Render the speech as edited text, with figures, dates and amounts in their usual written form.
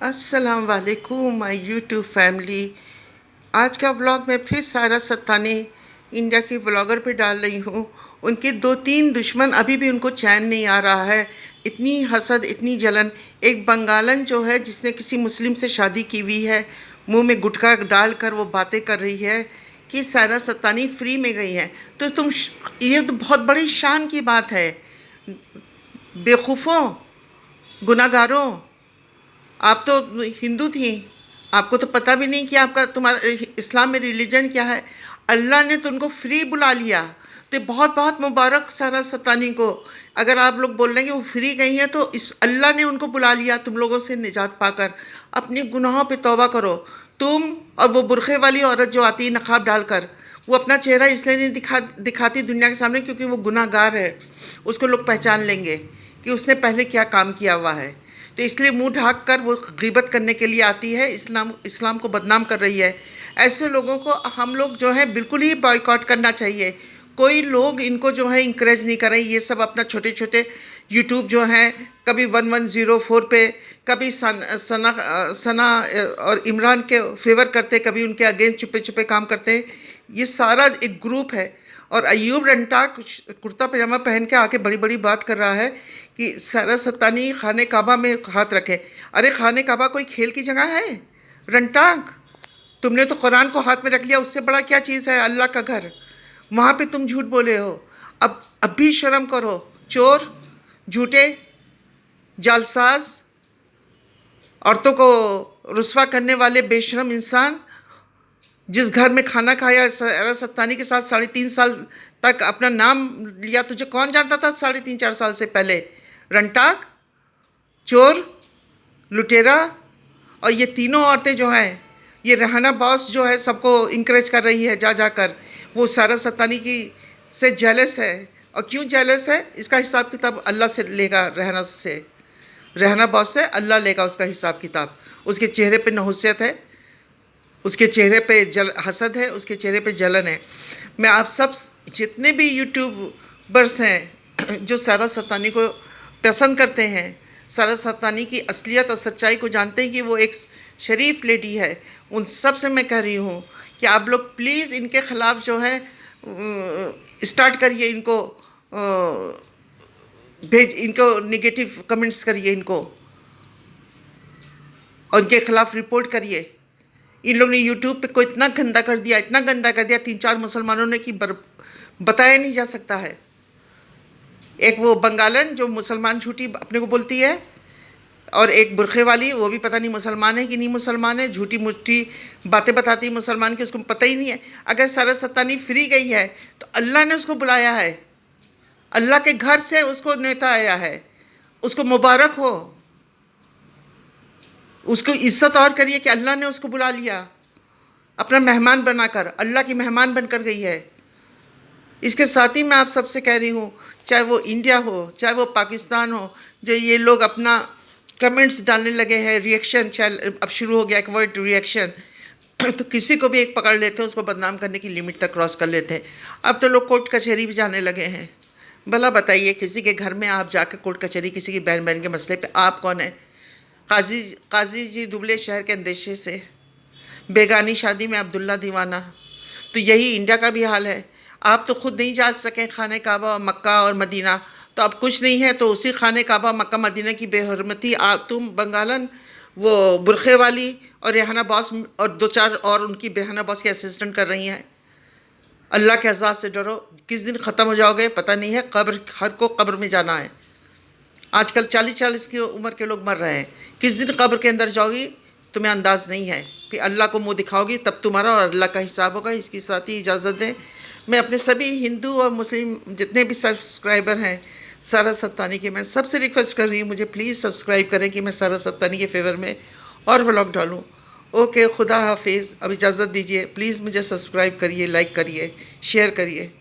अस्सलाम वालेकुम my YouTube family. आज का व्लॉग मैं फिर सारा सत्ताने इंडिया के व्लॉगर पे डाल रही हूँ। उनके दो तीन दुश्मन अभी भी उनको चैन नहीं आ रहा है। इतनी हसद, इतनी जलन। एक बंगालन जो है जिसने किसी मुस्लिम से शादी की हुई है, मुंह में गुटखा डालकर वो बातें कर रही है कि सारा सत्तानी फ्री में गई है। तो ये तो बहुत बड़ी शान की बात है। बेवकूफ़ों, गुनाहगारों, आप तो हिंदू थी, आपको तो पता भी नहीं कि आपका तुम्हारा इस्लाम में रिलीजन क्या है। अल्लाह ने तो उनको फ्री बुला लिया। तो ये बहुत बहुत मुबारक सारा सतानी को। अगर आप लोग बोल रहे हैं कि वो फ्री गई हैं, तो इस अल्लाह ने उनको बुला लिया तुम लोगों से निजात पाकर। अपने गुनाहों पे तौबा करो। तुम और वो बुरखे वाली औरत जो आती है नकाब डालकर, वो अपना चेहरा इसलिए नहीं दिखाती दुनिया के सामने क्योंकि वो गुनाहगार है। उसको लोग पहचान लेंगे कि उसने पहले क्या काम किया हुआ है। तो इसलिए मुंह ढाक कर वो ग़ीबत करने के लिए आती है, इस्लाम को बदनाम कर रही है। ऐसे लोगों को हम लोग जो है बिल्कुल ही बॉयकॉट करना चाहिए। कोई लोग इनको जो है इंकरेज नहीं कर रहे। ये सब अपना छोटे छोटे यूट्यूब जो हैं, कभी 1104 पे, कभी सना और इमरान के फेवर करते, कभी उनके अगेंस्ट छुपे छुपे काम करते हैं। ये सारा एक ग्रुप है। और अयूब रंटा कुछ कुर्ता पजामा पहन के आके बड़ी बड़ी बात कर रहा है कि सारा सत्तानी खाने काबा में हाथ रखे। अरे खाने काबा कोई खेल की जगह है? रंटाक, तुमने तो कुरान को हाथ में रख लिया। उससे बड़ा क्या चीज़ है अल्लाह का घर? वहाँ पे तुम झूठ बोले हो। अब भी शर्म करो। चोर, झूठे, जालसाज, औरतों को रुस्वा करने वाले बेशरम इंसान। जिस घर में खाना खाया सारा सत्तानी के साथ 3.5 साल तक अपना नाम लिया, तुझे कौन जानता था 3.5-4 साल से पहले? रंटाक, चोर, लुटेरा। और ये तीनों औरतें जो हैं, ये रहना बॉस जो है सबको इंकरेज कर रही है जा जाकर। वो सारा सत्तानी की से जेलस है। और क्यों जेलस है? इसका हिसाब किताब अल्लाह से लेगा। रहना बॉस से अल्लाह लेगा उसका हिसाब किताब। उसके चेहरे पे नहुसियत है, उसके चेहरे पे हसद है, उसके चेहरे पे जलन है। मैं आप सब जितने भी यूट्यूबर्स हैं जो सारा सत्तानी को पसंद करते हैं, सारा सत्तानी की असलियत और सच्चाई को जानते हैं कि वो एक शरीफ लेडी है, उन सब से मैं कह रही हूँ कि आप लोग प्लीज़ इनके ख़िलाफ़ जो है स्टार्ट करिए। इनको निगेटिव कमेंट्स करिए इनको, और इनके ख़िलाफ़ रिपोर्ट करिए। इन लोगों ने यूट्यूब पे को इतना गंदा कर दिया, इतना गंदा कर दिया 3-4 मुसलमानों ने कि बताया नहीं जा सकता है। एक वो बंगालन जो मुसलमान झूठी अपने को बोलती है, और एक बुरखे वाली, वो भी पता नहीं मुसलमान है कि नहीं मुसलमान है, झूठी मुट्ठी बातें बताती है मुसलमान की, उसको पता ही नहीं है। अगर सारा सत्तानी फ्री गई है तो अल्लाह ने उसको बुलाया है, अल्लाह के घर से उसको नेता आया है। उसको मुबारक हो, उसको इज्जत और करिए कि अल्लाह ने उसको बुला लिया अपना मेहमान बनाकर। अल्लाह की मेहमान बनकर गई है। इसके साथ ही मैं आप सबसे कह रही हूँ, चाहे वो इंडिया हो चाहे वो पाकिस्तान हो, जो ये लोग अपना कमेंट्स डालने लगे हैं, रिएक्शन चाहे अब शुरू हो गया एक वर्ड रिएक्शन, तो किसी को भी एक पकड़ लेते हैं, उसको बदनाम करने की लिमिट तक क्रॉस कर लेते हैं। अब तो लोग कोर्ट कचहरी भी जाने लगे हैं। भला बताइए, किसी के घर में आप जाकर कोर्ट कचहरी, किसी की बहन बहन के मसले पे आप कौन है? काजी जी दुबले शहर के अंदेशे से, बेगानी शादी में अब्दुल्ला दीवाना। तो यही इंडिया का भी हाल है। आप तो खुद नहीं जा सकें खाने काबा और मक्का और मदीना, तो अब कुछ नहीं है तो उसी खाने काबा मक्का मदीना की बेहरमती तुम बंगालन, वो बुरखे वाली और रेहाना बॉस और 2-4 और उनकी रेहाना बॉस के असिस्टेंट कर रही हैं। अल्लाह के अज़ाब से डरो। किस दिन ख़त्म हो जाओगे पता नहीं है। कब्र, हर को कब्र में जाना है। आजकल 40-40 की उम्र के लोग मर रहे हैं। किस दिन कब्र के अंदर जाओगी तुम्हें अंदाज़ नहीं है। फिर अल्लाह को मुंह दिखाओगी, तब तुम्हारा और अल्लाह का हिसाब होगा। इसके साथ ही इजाज़त दें। मैं अपने सभी हिंदू और मुस्लिम जितने भी सब्सक्राइबर हैं सारा सत्तानी के, मैं सबसे रिक्वेस्ट कर रही हूँ, मुझे प्लीज़ सब्सक्राइब करें कि मैं सारा सत्तानी के फेवर में और व्लॉग डालूँ। ओके, खुदा हाफिज़। अब इजाज़त दीजिए। प्लीज़ मुझे सब्सक्राइब करिए, लाइक करिए, शेयर करिए।